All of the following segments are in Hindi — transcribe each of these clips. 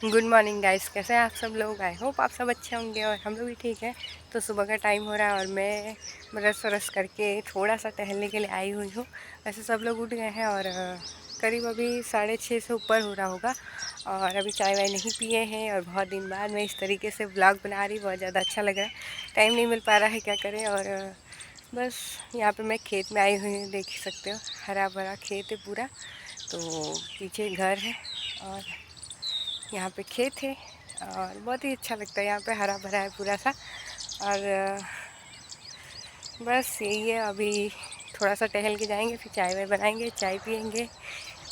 गुड मॉर्निंग गाइस, कैसे हैं आप सब लोग। आई होप आप सब अच्छे होंगे और हम लोग भी ठीक है। तो सुबह का टाइम हो रहा है और मैं ब्रश व्रश करके थोड़ा सा टहलने के लिए आई हुई हूँ। वैसे सब लोग उठ गए हैं और करीब अभी 6:30 से ऊपर हो रहा होगा और अभी चाय वाय नहीं पिए हैं। और बहुत दिन बाद मैं इस तरीके से व्लॉग बना रही, बहुत ज़्यादा अच्छा लग रहा है। टाइम नहीं मिल पा रहा है, क्या करें। और बस यहाँ पर मैं खेत में आई हुई हूँ, देख सकते हो हरा भरा खेत है पूरा। तो पीछे घर है और यहाँ पे खेत है और बहुत ही अच्छा लगता है। यहाँ पे हरा भरा है पूरा सा। और बस यही है, अभी थोड़ा सा टहल के जाएंगे, फिर चाय वाय बनाएंगे, चाय पियेंगे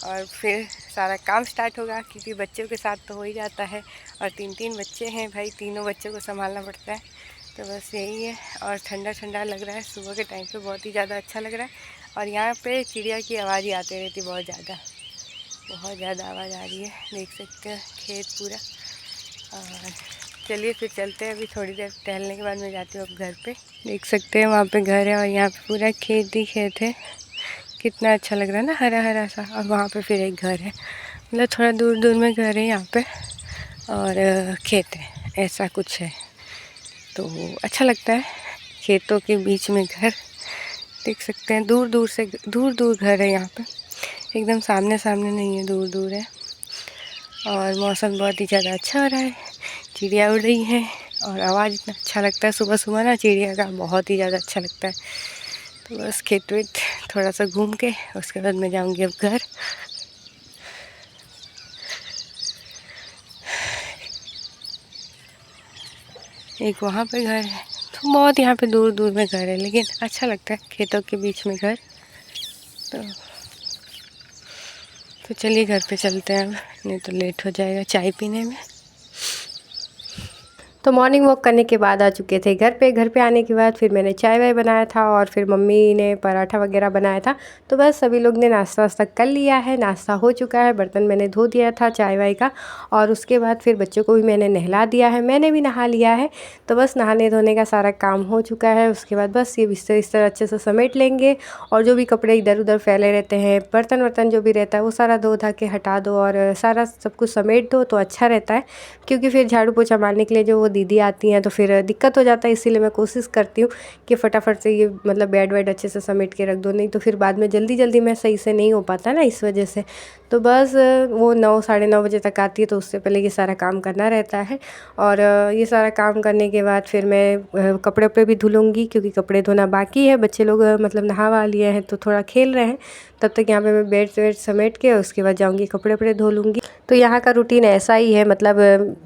और फिर सारा काम स्टार्ट होगा। क्योंकि बच्चों के साथ तो हो ही जाता है और 3 बच्चे हैं भाई, तीनों बच्चों को संभालना पड़ता है। तो बस यही है। और ठंडा ठंडा लग रहा है, सुबह के टाइम पे बहुत ही ज़्यादा अच्छा लग रहा है। और यहाँ पे चिड़िया की आवाज़ ही आती रहती, बहुत ज़्यादा आवाज़ आ रही है, देख सकते हैं खेत पूरा। और चलिए फिर चलते हैं, अभी थोड़ी देर टहलने के बाद मैं जाती हूँ अब घर पे। देख सकते हैं वहाँ पे घर है और यहाँ पे पूरा खेत ही खेत है। कितना अच्छा लग रहा है ना, हरा हरा सा। और वहाँ पे फिर एक घर है, मतलब थोड़ा दूर दूर में घर है यहाँ पे और खेत है, ऐसा कुछ है। तो अच्छा लगता है, खेतों के बीच में घर। देख सकते हैं दूर दूर घर है यहाँ पे, एकदम सामने सामने नहीं है, दूर दूर है। और मौसम बहुत ही ज़्यादा अच्छा हो रहा है, चिड़िया उड़ रही हैं और आवाज़ इतना अच्छा लगता है सुबह सुबह ना, चिड़िया का बहुत ही ज़्यादा अच्छा लगता है। तो बस खेत वेत थोड़ा सा घूम के उसके बाद मैं जाऊंगी अब घर। एक वहाँ पे घर है, तो बहुत यहाँ पे दूर दूर में घर है, लेकिन अच्छा लगता है खेतों के बीच में घर। तो चलिए घर पे चलते हैं अब, नहीं तो लेट हो जाएगा चाय पीने में। तो मॉर्निंग वॉक करने के बाद आ चुके थे घर पे आने के बाद फिर मैंने चाय वाय बनाया था और फिर मम्मी ने पराठा वगैरह बनाया था। तो बस सभी लोग ने नाश्ता वास्ता कर लिया है, नाश्ता हो चुका है, बर्तन मैंने धो दिया था चाय वाय का। और उसके बाद फिर बच्चों को भी मैंने नहला दिया है, मैंने भी नहा लिया है। तो बस नहाने धोने का सारा काम हो चुका है। उसके बाद बस ये बिस्तर इस्तर अच्छे से समेट लेंगे और जो भी कपड़े इधर उधर फैले रहते हैं, बर्तन वर्तन जो भी रहता है वो सारा धो धा के हटा दो और सारा सब कुछ समेट दो तो अच्छा रहता है। क्योंकि फिर झाड़ू पोछा मारने के लिए जो वो दीदी आती हैं तो फिर दिक्कत हो जाता है, इसीलिए मैं कोशिश करती हूँ कि फटाफट से ये मतलब बेड वेड अच्छे से समेट के रख दो, नहीं तो फिर बाद में जल्दी जल्दी में सही से नहीं हो पाता ना, इस वजह से। तो बस वो 9 साढ़े 9 बजे तक आती है, तो उससे पहले ये सारा काम करना रहता है। और ये सारा काम करने के बाद फिर मैं कपड़े वपड़े भी धुलूँगी, क्योंकि कपड़े धोना बाकी है। बच्चे लोग मतलब नहा वहा लिए हैं तो थोड़ा खेल रहे हैं, तब तक यहाँ पे मैं बेड वेड समेट के उसके बाद जाऊँगी कपड़े वपड़े धो लूँगी। तो यहाँ का रूटीन ऐसा ही है, मतलब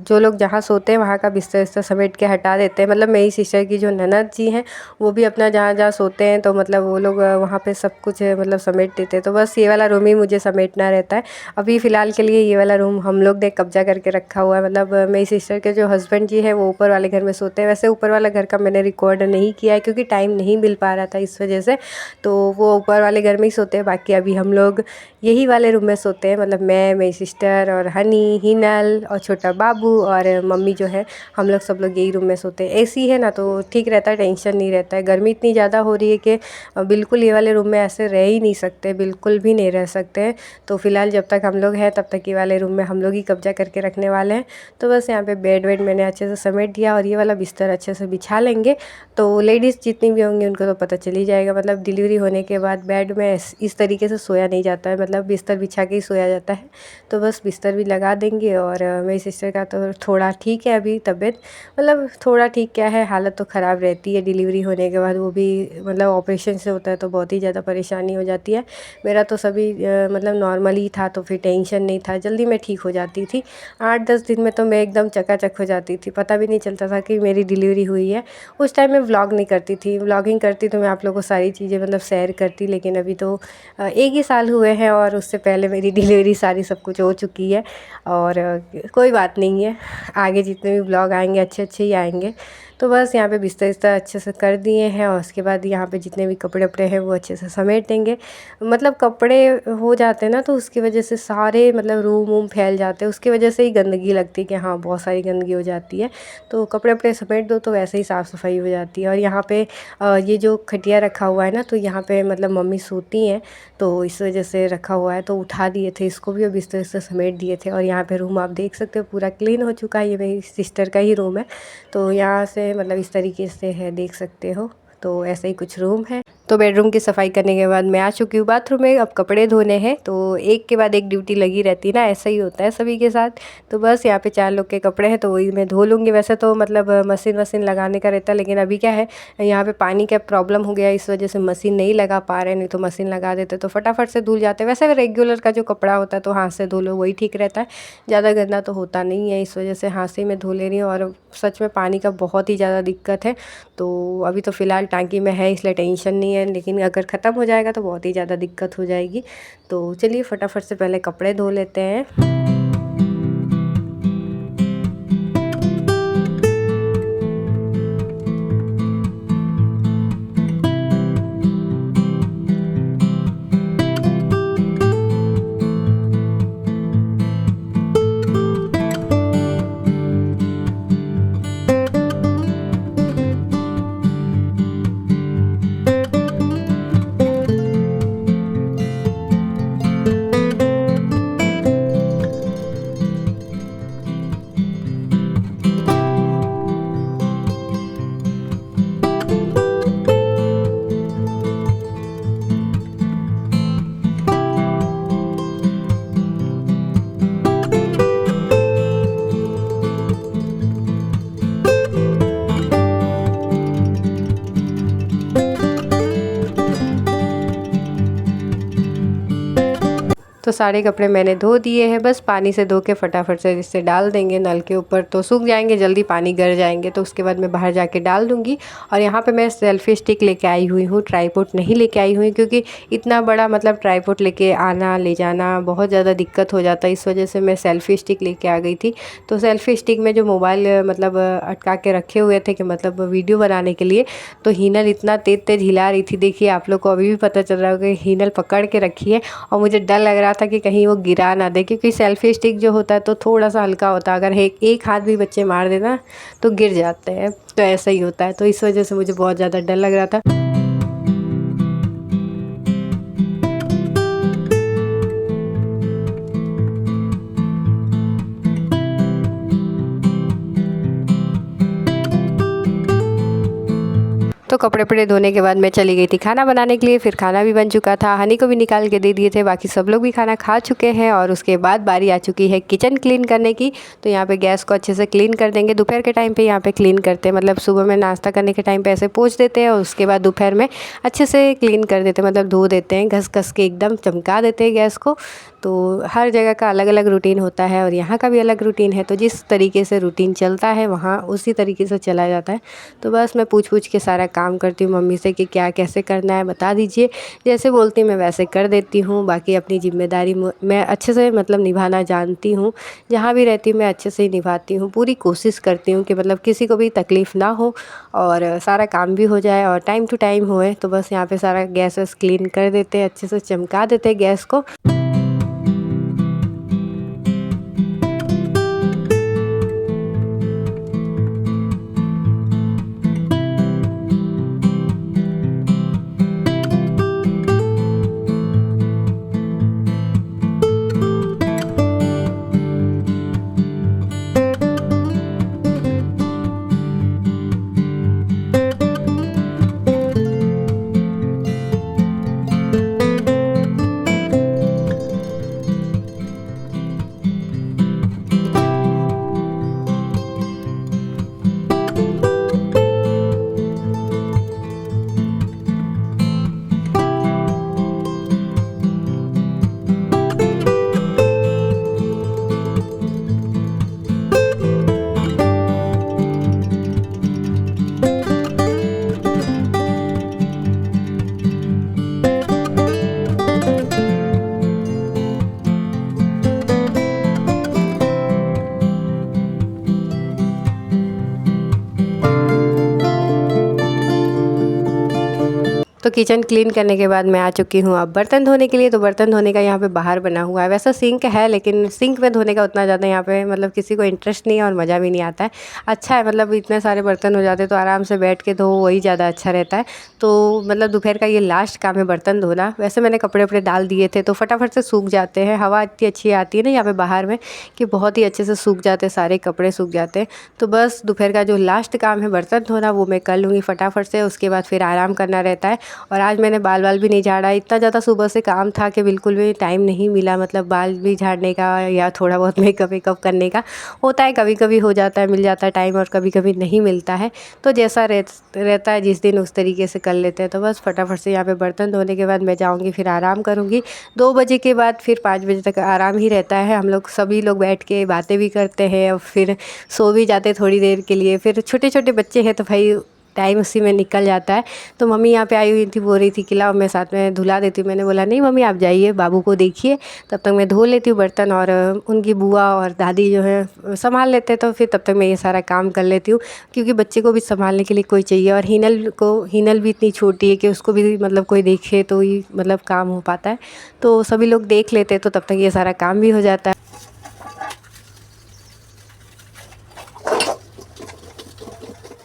जो लोग जहाँ सोते हैं वहाँ का बिस्तर विस्तर समेट के हटा देते हैं। मतलब मेरी सिस्टर की जो ननद जी हैं वो भी अपना जहाँ जहाँ सोते हैं तो मतलब वो लोग वहाँ पे सब कुछ मतलब समेट देते हैं। तो बस ये वाला रूम ही मुझे समेटना रहता है। अभी फ़िलहाल के लिए ये वाला रूम हम लोग ने कब्जा करके रखा हुआ है। मतलब मेरी सिस्टर के जो हस्बैंड जी हैं वो ऊपर वाले घर में सोते हैं। वैसे ऊपर वाला घर का मैंने रिकॉर्ड नहीं किया है क्योंकि टाइम नहीं मिल पा रहा था, इस वजह से। तो वो ऊपर वाले घर में ही सोते हैं, बाकी अभी हम लोग यही वाले रूम में सोते हैं। मतलब मैं, मेरी सिस्टर और हनी, हिनल और छोटा बाबू और मम्मी जो है, हम लोग सब लोग यही रूम में सोते हैं। एसी है ना तो ठीक रहता है, टेंशन नहीं रहता है। गर्मी इतनी ज़्यादा हो रही है कि बिल्कुल ये वाले रूम में ऐसे रह ही नहीं सकते, बिल्कुल भी नहीं रह सकते हैं। तो फिलहाल जब तक हम लोग हैं तब तक ये वाले रूम में हम लोग ही कब्जा करके रखने वाले हैं। तो बस यहाँ पे बेड वेड मैंने अच्छे से समेट दिया और ये वाला बिस्तर अच्छे से बिछा लेंगे। तो लेडीज़ जितनी भी होंगी उनको तो पता चल ही जाएगा, मतलब डिलीवरी होने के बाद बेड में इस तरीके से सोया नहीं जाता है, मतलब बिस्तर बिछा के ही सोया जाता है। तो बस बिस्तर भी लगा देंगे। और मेरी सिस्टर का तो थोड़ा ठीक है अभी तबीयत, मतलब थोड़ा ठीक क्या है, हालत तो ख़राब रहती है डिलीवरी होने के बाद। वो भी मतलब ऑपरेशन से होता है तो बहुत ही ज़्यादा परेशानी हो जाती है। मेरा तो सभी मतलब नॉर्मल ही था तो फिर टेंशन नहीं था, जल्दी मैं ठीक हो जाती थी। 8-10 दिन में तो मैं एकदम चकाचक हो जाती थी, पता भी नहीं चलता था कि मेरी डिलीवरी हुई है। उस टाइम मैं व्लॉग नहीं करती थी, व्लॉगिंग करती तो मैं आप लोगों को सारी चीज़ें मतलब शेयर करती। लेकिन अभी तो 1 ही साल हुए हैं और उससे पहले मेरी डिलीवरी सारी सब कुछ हो चुकी है। और कोई बात नहीं है, आगे जितने भी ब्लॉग आएंगे अच्छे अच्छे ही आएंगे। तो बस यहाँ पे बिस्तर विस्तर अच्छे से कर दिए हैं और उसके बाद यहाँ पे जितने भी कपड़े वपड़े हैं वो अच्छे से समेट देंगे। मतलब कपड़े हो जाते हैं ना तो उसकी वजह से सारे मतलब रूम वूम फैल जाते हैं, उसकी वजह से ही गंदगी लगती है कि हाँ बहुत सारी गंदगी हो जाती है। तो कपड़े वपड़े समेट दो तो वैसे ही साफ़ सफाई हो जाती है। और यहाँ पे ये जो खटिया रखा हुआ है ना, तो यहाँ पे मतलब मम्मी सोती हैं तो इस वजह से रखा हुआ है, तो उठा दिए थे इसको भी और बिस्तर विस्तर समेट दिए थे। और यहाँ पे रूम आप देख सकते हो पूरा क्लीन हो चुका है, ये मेरी सिस्टर का ही रूम है। तो यहाँ से मतलब इस तरीके से है, देख सकते हो। तो ऐसा ही कुछ रूम है। तो बेडरूम की सफाई करने के बाद मैं आ चुकी हूँ बाथरूम में, अब कपड़े धोने हैं। तो एक के बाद एक ड्यूटी लगी रहती है ना, ऐसा ही होता है सभी के साथ। तो बस यहाँ पे 4 लोग के कपड़े हैं तो वही मैं धो लूँगी। वैसे तो मतलब मशीन वशीन लगाने का रहता है, लेकिन अभी क्या है यहाँ पे पानी का प्रॉब्लम हो गया, इस वजह से मशीन नहीं लगा पा रहे। नहीं तो मशीन लगा देते तो फटाफट से धुल जाते। वैसे रेगुलर का जो कपड़ा होता है तो हाथ से धो लो, वही ठीक रहता है, ज़्यादा गंदा तो होता नहीं है। इस वजह से हाथ से मैं धो ले रही हूँ। और सच में पानी का बहुत ही ज़्यादा दिक्कत है। तो अभी तो फ़िलहाल टांकी में है इसलिए टेंशन नहीं है, लेकिन अगर ख़त्म हो जाएगा तो बहुत ही ज़्यादा दिक्कत हो जाएगी। तो चलिए फटाफट से पहले कपड़े धो लेते हैं। तो सारे कपड़े मैंने धो दिए हैं, बस पानी से धो के फटाफट से इसे डाल देंगे नल के ऊपर, तो सूख जाएंगे जल्दी, पानी गर जाएंगे। तो उसके बाद मैं बाहर जाके डाल दूँगी। और यहाँ पे मैं सेल्फी स्टिक लेके आई हुई हूँ, ट्राईपॉड नहीं लेके आई हुई, क्योंकि इतना बड़ा मतलब ट्राईपॉड लेके आना ले जाना बहुत ज़्यादा दिक्कत हो जाता है। इस वजह से मैं सेल्फी स्टिक लेके आ गई थी। तो सेल्फी स्टिक में जो मोबाइल मतलब अटका के रखे हुए थे कि मतलब वीडियो बनाने के लिए, तो हीनल इतना तेज़ तेज़ हिला रही थी। देखिए आप लोग को अभी भी पता चल रहा होगा कि हीनल पकड़ के रखी है। और मुझे डर लग रहा था कि कहीं वो गिरा ना दे, क्योंकि सेल्फी स्टिक जो होता है तो थोड़ा सा हल्का होता है, अगर एक हाथ भी बच्चे मार देना तो गिर जाते हैं। तो ऐसा ही होता है, तो इस वजह से मुझे बहुत ज़्यादा डर लग रहा था। तो कपड़े वपड़े धोने के बाद मैं चली गई थी खाना बनाने के लिए। फिर खाना भी बन चुका था, हनी को भी निकाल के दे दिए थे, बाकी सब लोग भी खाना खा चुके हैं। और उसके बाद बारी आ चुकी है किचन क्लीन करने की। तो यहाँ पे गैस को अच्छे से क्लीन कर देंगे। दोपहर के टाइम पे यहाँ पे क्लीन करते हैं, मतलब सुबह में नाश्ता करने के टाइम पे ऐसे पोंछ देते हैं और उसके बाद दोपहर में अच्छे से क्लीन कर देते हैं, मतलब धो देते हैं, घस घस के एकदम चमका देते हैं गैस को। तो हर जगह का अलग अलग रूटीन होता है और यहाँ का भी अलग रूटीन है। तो जिस तरीके से रूटीन चलता है वहाँ उसी तरीके से चला जाता है। तो बस मैं पूछ के सारा काम करती हूँ मम्मी से कि क्या कैसे करना है बता दीजिए। जैसे बोलती मैं वैसे कर देती हूँ। बाकी अपनी जिम्मेदारी मैं अच्छे से मतलब निभाना जानती हूँ। जहाँ भी रहती हूँ मैं अच्छे से ही निभाती हूँ, पूरी कोशिश करती हूँ कि मतलब किसी को भी तकलीफ़ ना हो और सारा काम भी हो जाए और टाइम टू टाइम होए। तो बस यहाँ पे सारा गैस वैस क्लीन कर देते हैं, अच्छे से चमका देते हैं गैस को। तो किचन क्लीन करने के बाद मैं आ चुकी हूँ अब बर्तन धोने के लिए। तो बर्तन धोने का यहाँ पे बाहर बना हुआ है, वैसा सिंक है लेकिन सिंक में धोने का उतना ज़्यादा यहाँ पे मतलब किसी को इंटरेस्ट नहीं है और मज़ा भी नहीं आता है। अच्छा है, मतलब इतने सारे बर्तन हो जाते तो आराम से बैठ के धो, वही ज़्यादा अच्छा रहता है। तो मतलब दोपहर का ये लास्ट काम है बर्तन धोना। वैसे मैंने कपड़े वपड़े डाल दिए थे तो फटाफट से सूख जाते हैं, हवा इतनी अच्छी आती है ना यहाँ पे बाहर में कि बहुत ही अच्छे से सूख जाते हैं, सारे कपड़े सूख जाते हैं। तो बस दोपहर का जो लास्ट काम है बर्तन धोना वो मैं कर लूँगी फटाफट से, उसके बाद फिर आराम करना रहता है। और आज मैंने बाल भी नहीं झाड़ा, इतना ज़्यादा सुबह से काम था कि बिल्कुल भी टाइम नहीं मिला, मतलब बाल भी झाड़ने का या थोड़ा बहुत मेकअप वेकअप करने का होता है, कभी कभी हो जाता है, मिल जाता है टाइम और कभी कभी नहीं मिलता है। तो जैसा रहता है जिस दिन उस तरीके से कर लेते हैं। तो बस फटाफट से यहाँ पे बर्तन धोने के बाद मैं जाऊँगी, फिर आराम करूँगी। 2 बजे के बाद फिर 5 बजे तक आराम ही रहता है। हम लोग सभी लोग बैठ के बातें भी करते हैं और फिर सो भी जाते थोड़ी देर के लिए। फिर छोटे छोटे बच्चे हैं तो भाई टाइम उसी में निकल जाता है। तो मम्मी यहाँ पे आई हुई थी, बोल रही थी कि लाओ मैं साथ में धुला देती हूँ। मैंने बोला नहीं मम्मी आप जाइए, बाबू को देखिए, तब तक मैं धो लेती हूँ बर्तन और उनकी बुआ और दादी जो है संभाल लेते हैं। तो फिर तब तक मैं ये सारा काम कर लेती हूँ, क्योंकि बच्चे को भी संभालने के लिए कोई चाहिए। और हिनल भी इतनी छोटी है कि उसको भी मतलब कोई देखे तो ही मतलब काम हो पाता है। तो सभी लोग देख लेते हैं तो तब तक ये सारा काम भी हो जाता है।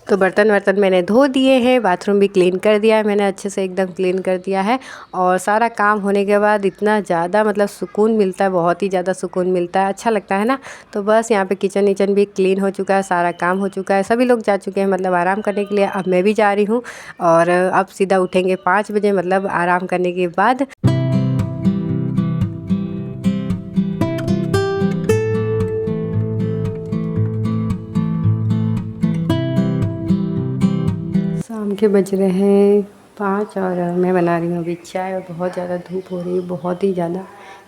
तो बर्तन वर्तन मैंने धो दिए हैं, बाथरूम भी क्लीन कर दिया है मैंने, अच्छे से एकदम क्लीन कर दिया है। और सारा काम होने के बाद इतना ज़्यादा मतलब सुकून मिलता है, बहुत ही ज़्यादा सुकून मिलता है, अच्छा लगता है ना। तो बस यहाँ पे किचन विचन भी क्लीन हो चुका है, सारा काम हो चुका है, सभी लोग जा चुके हैं मतलब आराम करने के लिए। अब मैं भी जा रही हूँ और अब सीधा उठेंगे 5 बजे मतलब आराम करने के बाद। शाम के बज रहे हैं 5 और मैं बना रही हूँ अभी चाय। और बहुत ज़्यादा धूप हो रही है, बहुत ही ज़्यादा।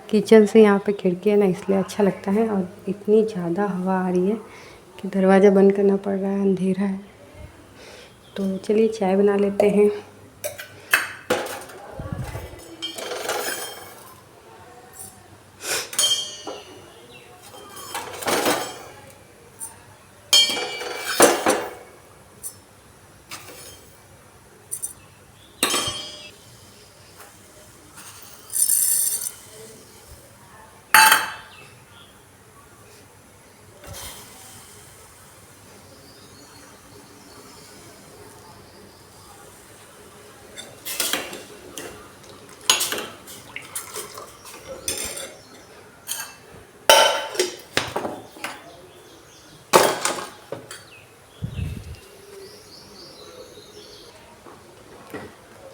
किचन से यहाँ पे खिड़की है ना, इसलिए अच्छा लगता है। और इतनी ज़्यादा हवा आ रही है कि दरवाज़ा बंद करना पड़ रहा है, अंधेरा है। तो चलिए चाय बना लेते हैं।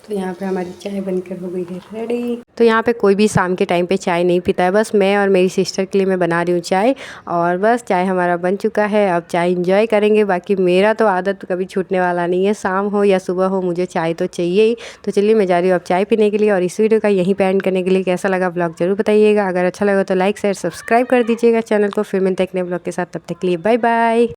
तो यहाँ पे हमारी चाय बनकर हो गई है रेडी। तो यहाँ पे कोई भी शाम के टाइम पे चाय नहीं पीता है, बस मैं और मेरी सिस्टर के लिए मैं बना रही हूँ चाय। और बस चाय हमारा बन चुका है, अब चाय इंजॉय करेंगे। बाकी मेरा तो आदत कभी छूटने वाला नहीं है, शाम हो या सुबह हो मुझे चाय तो चाहिए ही। तो चलिए मैं जा रही हूँ अब चाय पीने के लिए। और इस वीडियो का यहीं पे एंड करने के लिए कैसा लगा ब्लॉग ज़रूर बताइएगा। अगर अच्छा लगा तो लाइक शेयर सब्सक्राइब कर दीजिएगा चैनल को। फिर मिलते हैं एक नए ब्लॉग के साथ, तब तक के लिए बाय बाय।